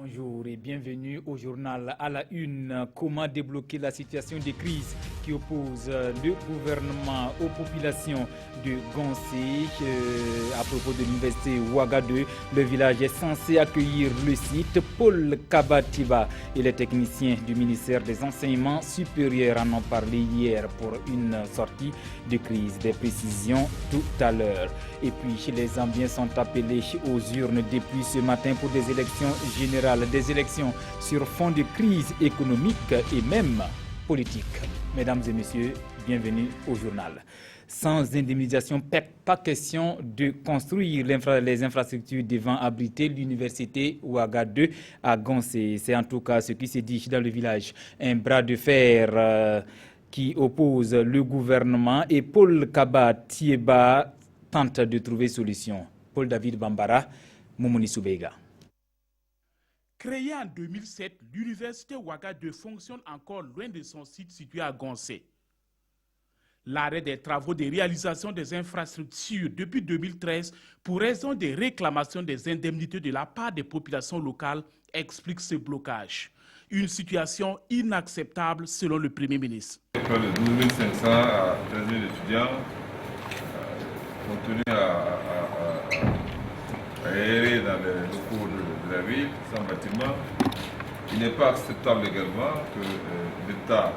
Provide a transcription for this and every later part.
Bonjour et bienvenue au journal à la une. Comment débloquer la situation de crise qui oppose le gouvernement aux populations de Gansé. À propos de l'université Ouagadougou, le village est censé accueillir le site. Paul Kabatiba et les techniciens du ministère des Enseignements supérieurs en ont parlé hier pour une sortie de crise. Des précisions tout à l'heure. Et puis les Zambiens sont appelés aux urnes depuis ce matin pour des élections générales, des élections sur fond de crise économique et même politique. Mesdames et messieurs, bienvenue au journal. Sans indemnisation, pas question de construire les infrastructures devant abriter l'université Ouagadougou à Gansé. C'est en tout cas ce qui se dit dans le village. Un bras de fer qui oppose le gouvernement et Paul Kabatiba tente de trouver solution. Paul David Bambara, Moumouni Soubega. Créée en 2007, l'université Ouagadougou fonctionne encore loin de son site situé à Gansé. L'arrêt des travaux de réalisation des infrastructures depuis 2013 pour raison des réclamations des indemnités de la part des populations locales explique ce blocage. Une situation inacceptable selon le Premier ministre. L'école de 12 500 à 13 000 étudiants continuent à errer dans les locaux de la ville, sans bâtiment. Il n'est pas acceptable également que l'État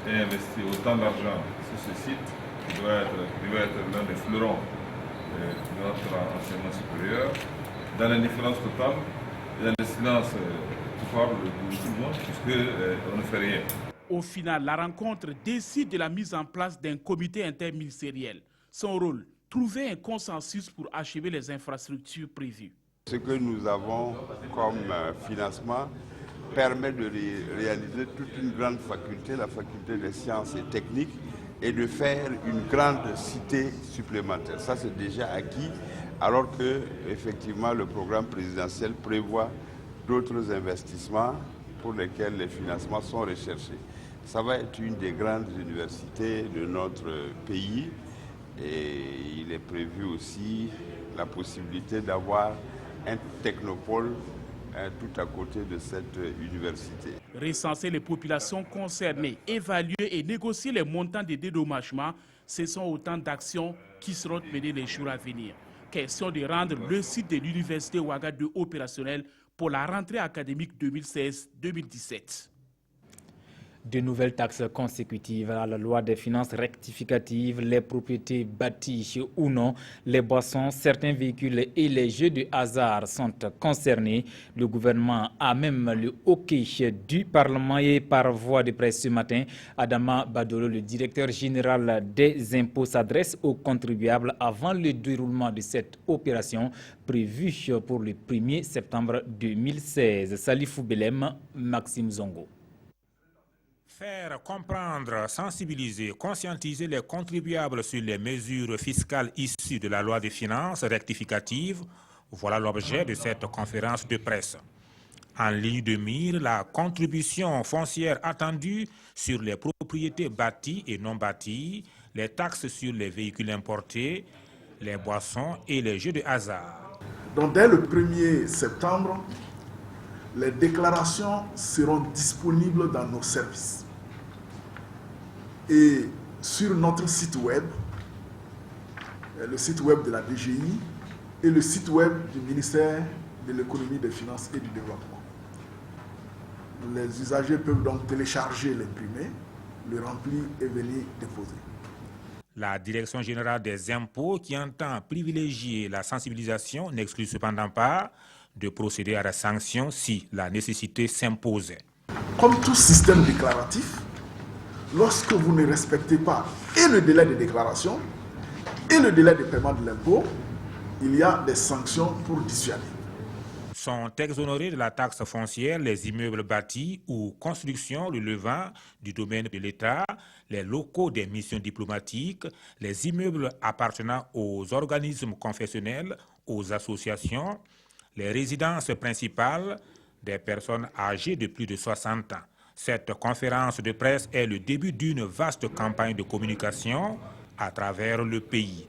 ait investi autant d'argent sur ce site, qui doit être l'un des fleurons de notre enseignement supérieur, dans l'indifférence totale et dans le silence coupable de tout le monde, puisqu'on ne fait rien. Au final, la rencontre décide de la mise en place d'un comité interministériel. Son rôle, trouver un consensus pour achever les infrastructures prévues. Ce que nous avons comme financement permet de réaliser toute une grande faculté, la faculté des sciences et techniques, et de faire une grande cité supplémentaire. Ça, c'est déjà acquis, alors que, effectivement, le programme présidentiel prévoit d'autres investissements pour lesquels les financements sont recherchés. Ça va être une des grandes universités de notre pays et il est prévu aussi la possibilité d'avoir un technopôle tout à côté de cette université. Recenser les populations concernées, évaluer et négocier les montants de dédommagement, ce sont autant d'actions qui seront menées les jours à venir. Question de rendre le site de l'université Ouagadougou opérationnel pour la rentrée académique 2016-2017. De nouvelles taxes consécutives à la loi des finances rectificatives, les propriétés bâties ou non, les boissons, certains véhicules et les jeux de hasard sont concernés. Le gouvernement a même le hockey du Parlement et par voie de presse ce matin, Adama Badolo, le directeur général des impôts, s'adresse aux contribuables avant le déroulement de cette opération prévue pour le 1er septembre 2016. Salifou Belem, Maxime Zongo. Faire comprendre, sensibiliser, conscientiser les contribuables sur les mesures fiscales issues de la loi des finances rectificative, voilà l'objet de cette conférence de presse. En ligne de mire, la contribution foncière attendue sur les propriétés bâties et non bâties, les taxes sur les véhicules importés, les boissons et les jeux de hasard. Donc dès le 1er septembre, les déclarations seront disponibles dans nos services. Et sur notre site web, le site web de la DGI et le site web du ministère de l'économie, des finances et du développement. Les usagers peuvent donc télécharger l'imprimer, le remplir et venir déposer. La Direction générale des impôts, qui entend privilégier la sensibilisation, n'exclut cependant pas de procéder à la sanction si la nécessité s'impose. Comme tout système déclaratif, lorsque vous ne respectez pas et le délai de déclaration et le délai de paiement de l'impôt, il y a des sanctions pour dissuader. Sont exonérés de la taxe foncière les immeubles bâtis ou constructions relevant du domaine de l'État, les locaux des missions diplomatiques, les immeubles appartenant aux organismes confessionnels, aux associations, les résidences principales des personnes âgées de plus de 60 ans. Cette conférence de presse est le début d'une vaste campagne de communication à travers le pays.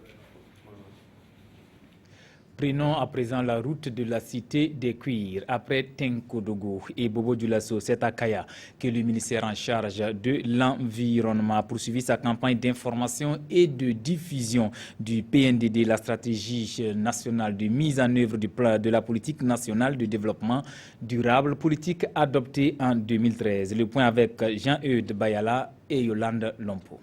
Prenons à présent la route de la cité des cuirs. Après Tenkodogo et Bobo Dioulasso, c'est à Kaya que le ministère en charge de l'environnement a poursuivi sa campagne d'information et de diffusion du PNDD, la stratégie nationale de mise en œuvre de la politique nationale de développement durable, politique adoptée en 2013. Le point avec Jean-Eudes Bayala et Yolande Lompo.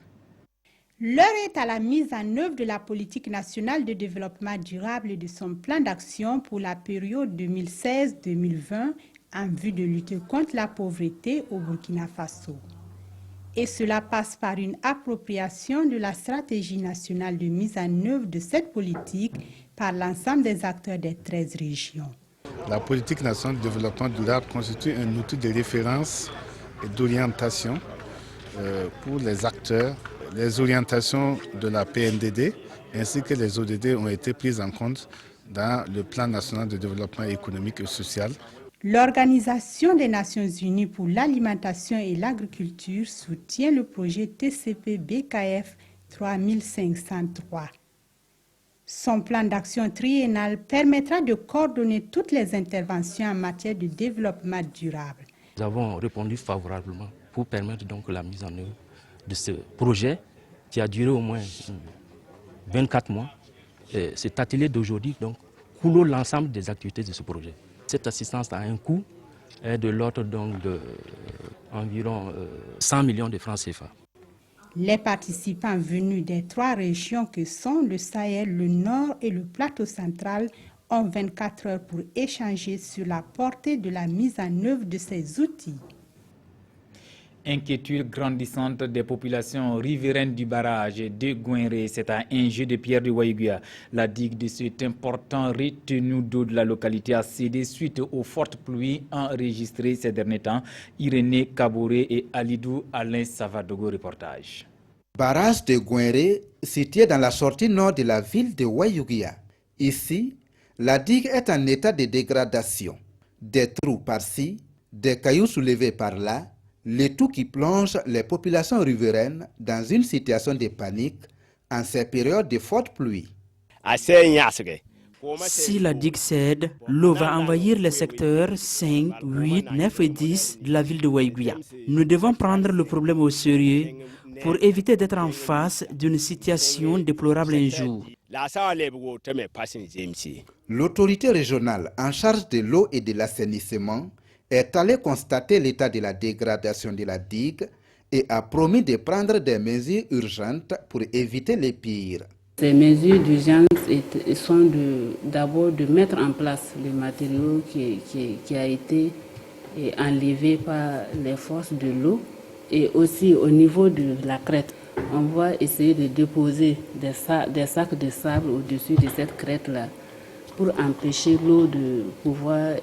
L'heure est à la mise en œuvre de la politique nationale de développement durable et de son plan d'action pour la période 2016-2020 en vue de lutter contre la pauvreté au Burkina Faso. Et cela passe par une appropriation de la stratégie nationale de mise en œuvre de cette politique par l'ensemble des acteurs des 13 régions. La politique nationale de développement durable constitue un outil de référence et d'orientation pour les acteurs. Les orientations de la PNDD ainsi que les ODD ont été prises en compte dans le plan national de développement économique et social. L'Organisation des Nations Unies pour l'alimentation et l'agriculture soutient le projet TCP BKF 3503. Son plan d'action triennal permettra de coordonner toutes les interventions en matière de développement durable. Nous avons répondu favorablement pour permettre donc la mise en œuvre de ce projet qui a duré au moins 24 mois. Et cet atelier d'aujourd'hui donc coule l'ensemble des activités de ce projet. Cette assistance a un coût de l'ordre d'environ 100 millions de francs CFA. Les participants venus des 3 régions que sont le Sahel, le Nord et le Plateau central ont 24 heures pour échanger sur la portée de la mise en œuvre de ces outils. Inquiétude grandissante des populations riveraines du barrage de Gouinré. C'est à un jeu de pierre de Waïguia. La digue de cet important retenue d'eau de la localité a cédé suite aux fortes pluies enregistrées ces derniers temps. Irénée Kaboré et Alidou Alain Savadogo, reportage. Barrage de Gouinré, situé dans la sortie nord de la ville de Waïguia. Ici, la digue est en état de dégradation. Des trous par-ci, des cailloux soulevés par-là, le tout qui plonge les populations riveraines dans une situation de panique en ces périodes de fortes pluies. Si la digue cède, l'eau va envahir les secteurs 5, 8, 9 et 10 de la ville de Waïguia. Nous devons prendre le problème au sérieux pour éviter d'être en face d'une situation déplorable un jour. L'autorité régionale en charge de l'eau et de l'assainissement est allée constater l'état de la dégradation de la digue et a promis de prendre des mesures urgentes pour éviter les pires. Ces mesures d'urgence sont d'abord de mettre en place le matériau qui a été enlevé par les forces de l'eau et aussi au niveau de la crête. On va essayer de déposer des sacs de sable au-dessus de cette crête-là pour empêcher l'eau de pouvoir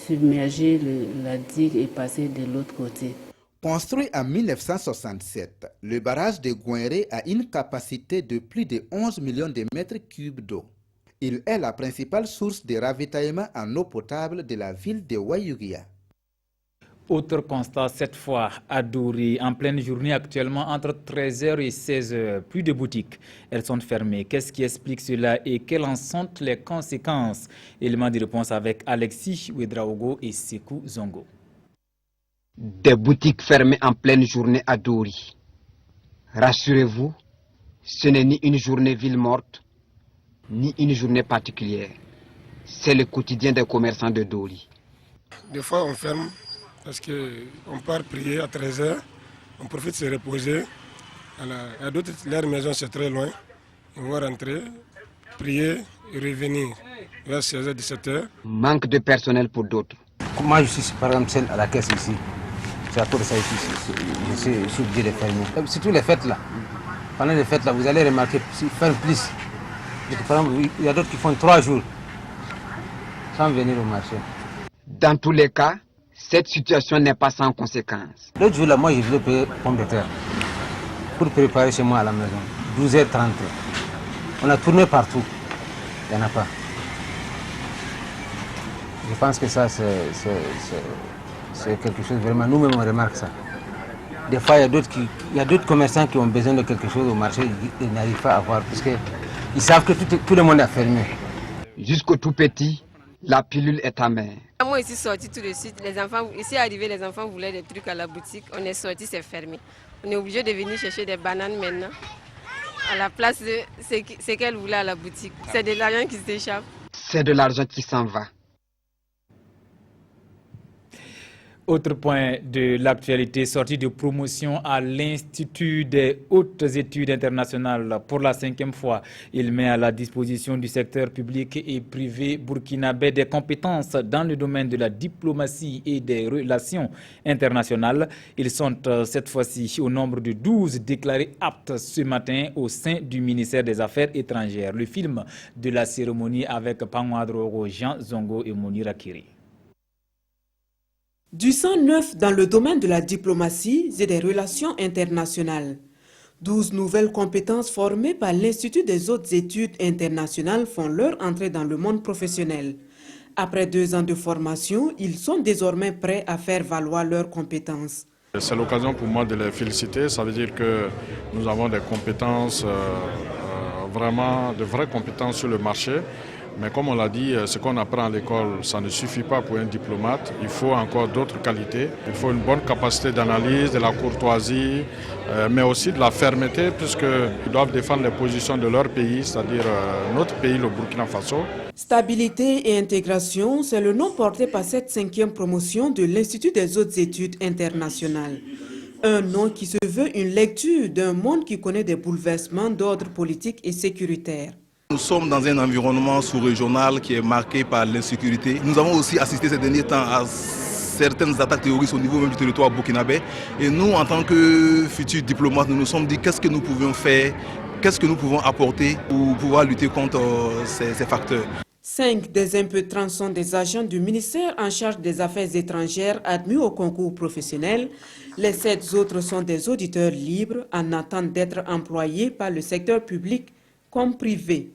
submerger la digue et passer de l'autre côté. Construit en 1967, le barrage de Gouinré a une capacité de plus de 11 millions de mètres cubes d'eau. Il est la principale source de ravitaillement en eau potable de la ville de Waïguia. Autre constat, cette fois à Douri, en pleine journée actuellement entre 13h et 16h. Plus de boutiques, elles sont fermées. Qu'est-ce qui explique cela et quelles en sont les conséquences? Élément de réponse avec Alexis Ouedraogo et Sekou Zongo. Des boutiques fermées en pleine journée à Douri. Rassurez-vous, ce n'est ni une journée ville morte, ni une journée particulière. C'est le quotidien des commerçants de Douri. Des fois on ferme parce qu'on part prier à 13h, on profite de se reposer. À d'autres, leur maison c'est très loin. On va rentrer, prier et revenir vers 16h, 17h. Manque de personnel pour d'autres. Moi je suis par exemple seul à la caisse ici. C'est à cause de ça ici, je suis obligé de fermer. Surtout les fêtes là. Pendant les fêtes là, vous allez remarquer qu'ils ferment plus. Par exemple, il y a d'autres qui font 3 jours sans venir au marché. Dans tous les cas, cette situation n'est pas sans conséquences. L'autre jour là, moi je voulais payer pommes de terre pour préparer chez moi à la maison. 12h30. On a tourné partout. Il n'y en a pas. Je pense que ça c'est quelque chose vraiment, nous-mêmes on remarque ça. Des fois il y a d'autres commerçants qui ont besoin de quelque chose au marché, ils n'arrivent pas à avoir parce qu'ils savent que tout le monde est fermé. Jusqu'au tout petit, la pilule est amère. Moi ici sorti tout de suite, les enfants, ici arrivé, les enfants voulaient des trucs à la boutique, on est sorti, c'est fermé. On est obligé de venir chercher des bananes maintenant, à la place de ce qu'elle voulait à la boutique. C'est de l'argent qui s'échappe. C'est de l'argent qui s'en va. Autre point de l'actualité, sortie de promotion à l'Institut des hautes études internationales pour la 5e fois. Il met à la disposition du secteur public et privé burkinabé des compétences dans le domaine de la diplomatie et des relations internationales. Ils sont cette fois-ci au nombre de 12 déclarés aptes ce matin au sein du ministère des Affaires étrangères. Le film de la cérémonie avec Pangwadro, Jean Zongo et Mounir Akiri. Du sang neuf dans le domaine de la diplomatie et des relations internationales. 12 nouvelles compétences formées par l'Institut des hautes études internationales font leur entrée dans le monde professionnel. Après 2 ans de formation, ils sont désormais prêts à faire valoir leurs compétences. C'est l'occasion pour moi de les féliciter. Ça veut dire que nous avons des compétences, vraiment de vraies compétences sur le marché. Mais comme on l'a dit, ce qu'on apprend à l'école, ça ne suffit pas pour un diplomate. Il faut encore d'autres qualités. Il faut une bonne capacité d'analyse, de la courtoisie, mais aussi de la fermeté, puisqu'ils doivent défendre les positions de leur pays, c'est-à-dire notre pays, le Burkina Faso. Stabilité et intégration, c'est le nom porté par cette 5e promotion de l'Institut des hautes études internationales. Un nom qui se veut une lecture d'un monde qui connaît des bouleversements d'ordre politique et sécuritaire. Nous sommes dans un environnement sous-régional qui est marqué par l'insécurité. Nous avons aussi assisté ces derniers temps à certaines attaques terroristes au niveau même du territoire burkinabé. Et nous, en tant que futurs diplomates, nous nous sommes dit qu'est-ce que nous pouvons faire, qu'est-ce que nous pouvons apporter pour pouvoir lutter contre ces facteurs. 5 des impétrants sont des agents du ministère en charge des affaires étrangères admis au concours professionnel. Les 7 autres sont des auditeurs libres en attente d'être employés par le secteur public comme privé.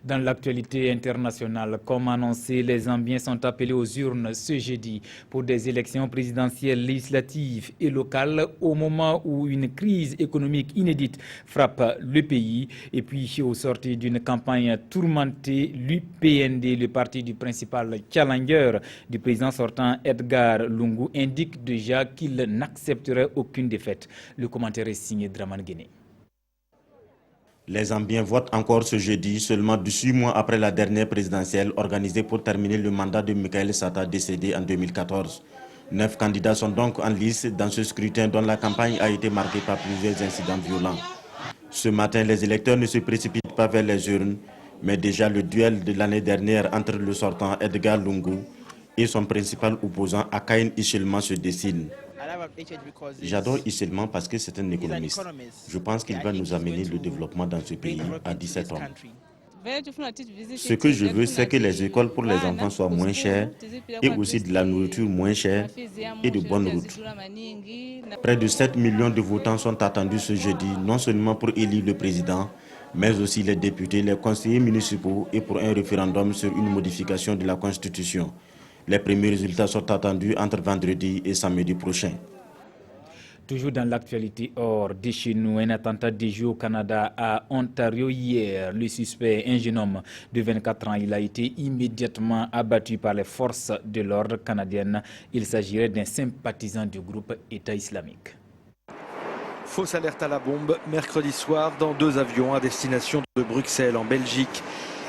Dans l'actualité internationale, comme annoncé, les Zambiens sont appelés aux urnes ce jeudi pour des élections présidentielles, législatives et locales au moment où une crise économique inédite frappe le pays. Et puis, au sortir d'une campagne tourmentée, l'UPND, le parti du principal challenger du président sortant Edgar Lungu, indique déjà qu'il n'accepterait aucune défaite. Le commentaire est signé Draman Guéné. Les Zambiens votent encore ce jeudi, seulement 18 mois après la dernière présidentielle organisée pour terminer le mandat de Michael Sata décédé en 2014. 9 candidats sont donc en lice dans ce scrutin dont la campagne a été marquée par plusieurs incidents violents. Ce matin, les électeurs ne se précipitent pas vers les urnes, mais déjà le duel de l'année dernière entre le sortant Edgar Lungu et son principal opposant Hakainde Hichilema se dessine. J'adore Hichilema parce que c'est un économiste. Je pense qu'il va nous amener le développement dans ce pays, a dit cet homme. Ce que je veux, c'est que les écoles pour les enfants soient moins chères et aussi de la nourriture moins chère et de bonnes routes. Près de 7 millions de votants sont attendus ce jeudi, non seulement pour élire le président, mais aussi les députés, les conseillers municipaux et pour un référendum sur une modification de la Constitution. Les premiers résultats sont attendus entre vendredi et samedi prochain. Toujours dans l'actualité hors de chez nous, un attentat déjoué au Canada à Ontario hier. Le suspect, un jeune homme de 24 ans, il a été immédiatement abattu par les forces de l'ordre canadiennes. Il s'agirait d'un sympathisant du groupe État islamique. Fausse alerte à la bombe mercredi soir dans 2 avions à destination de Bruxelles en Belgique.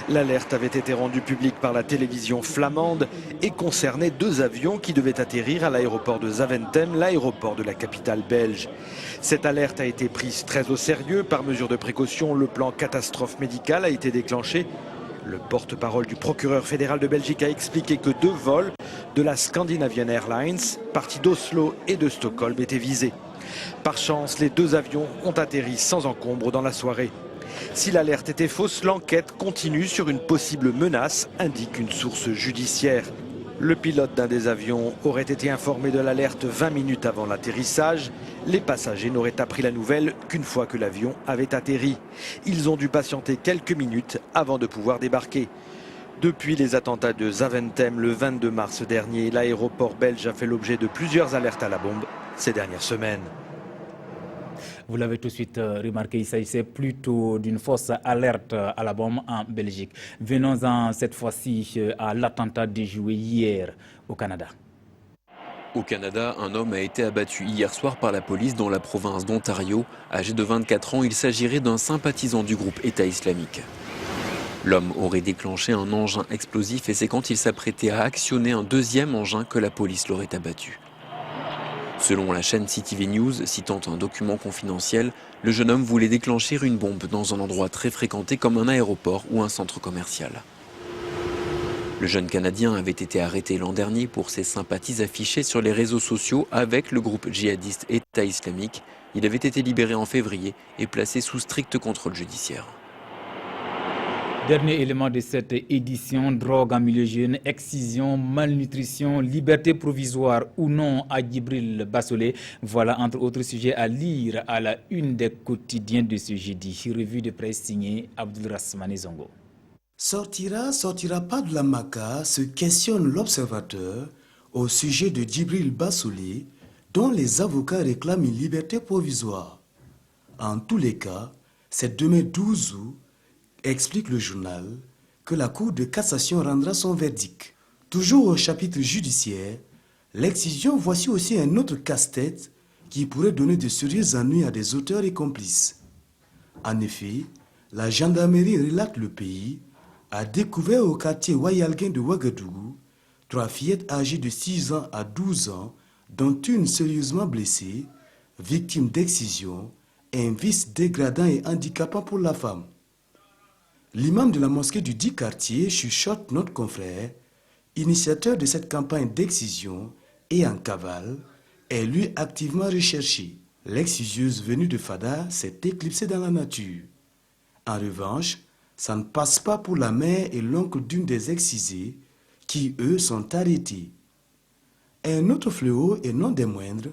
L'alerte avait été rendue publique par la télévision flamande et concernait 2 avions qui devaient atterrir à l'aéroport de Zaventem, l'aéroport de la capitale belge. Cette alerte a été prise très au sérieux. Par mesure de précaution, le plan catastrophe médicale a été déclenché. Le porte-parole du procureur fédéral de Belgique a expliqué que 2 vols de la Scandinavian Airlines, partis d'Oslo et de Stockholm, étaient visés. Par chance, les 2 avions ont atterri sans encombre dans la soirée. Si l'alerte était fausse, l'enquête continue sur une possible menace, indique une source judiciaire. Le pilote d'un des avions aurait été informé de l'alerte 20 minutes avant l'atterrissage. Les passagers n'auraient appris la nouvelle qu'une fois que l'avion avait atterri. Ils ont dû patienter quelques minutes avant de pouvoir débarquer. Depuis les attentats de Zaventem le 22 mars dernier, l'aéroport belge a fait l'objet de plusieurs alertes à la bombe ces dernières semaines. Vous l'avez tout de suite remarqué, il s'agissait plutôt d'une fausse alerte à la bombe en Belgique. Venons-en cette fois-ci à l'attentat déjoué hier au Canada. Au Canada, un homme a été abattu hier soir par la police dans la province d'Ontario. Âgé de 24 ans, il s'agirait d'un sympathisant du groupe État islamique. L'homme aurait déclenché un engin explosif et c'est quand il s'apprêtait à actionner un deuxième engin que la police l'aurait abattu. Selon la chaîne CTV News, citant un document confidentiel, le jeune homme voulait déclencher une bombe dans un endroit très fréquenté comme un aéroport ou un centre commercial. Le jeune Canadien avait été arrêté l'an dernier pour ses sympathies affichées sur les réseaux sociaux avec le groupe djihadiste État islamique. Il avait été libéré en février et placé sous strict contrôle judiciaire. Dernier élément de cette édition, drogue en milieu jeune, excision, malnutrition, liberté provisoire ou non à Djibril Bassolé. Voilà entre autres sujets à lire à la une des quotidiens de ce jeudi. Revue de presse signée Abdulrahmane Zongo. Sortira pas de la Maca, se questionne l'observateur au sujet de Djibril Bassolé, dont les avocats réclament une liberté provisoire. En tous les cas, c'est demain 12 août, explique le journal, que la Cour de cassation rendra son verdict. Toujours au chapitre judiciaire, l'excision, voici aussi un autre casse-tête qui pourrait donner de sérieux ennuis à des auteurs et complices. En effet, la gendarmerie relate le pays a découvert au quartier Wayalguin de Ouagadougou 3 fillettes âgées de 6 ans à 12 ans, dont une sérieusement blessée, victime d'excision, un vice dégradant et handicapant pour la femme. L'imam de la mosquée du dit quartier chuchote notre confrère, initiateur de cette campagne d'excision et en cavale, est lui activement recherché. L'excieuse venue de Fada s'est éclipsée dans la nature. En revanche, ça ne passe pas pour la mère et l'oncle d'une des excisées, qui eux sont arrêtés. Un autre fléau, et non des moindres,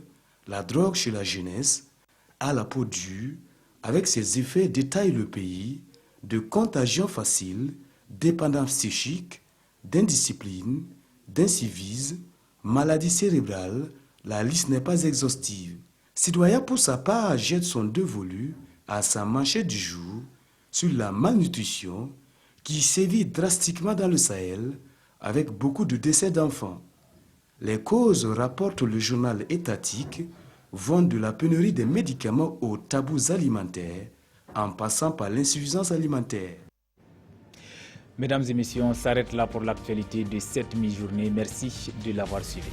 la drogue chez la jeunesse, à la peau dure, avec ses effets détaille le pays, de contagion facile, dépendance psychique, d'indiscipline, d'incivisme, maladie cérébrale, la liste n'est pas exhaustive. Citoyen pour sa part jette son dévolu à sa manchette du jour sur la malnutrition qui sévit drastiquement dans le Sahel avec beaucoup de décès d'enfants. Les causes, rapporte le journal étatique, vont de la pénurie des médicaments aux tabous alimentaires en passant par l'insuffisance alimentaire. Mesdames et messieurs, on s'arrête là pour l'actualité de cette mi-journée. Merci de l'avoir suivi.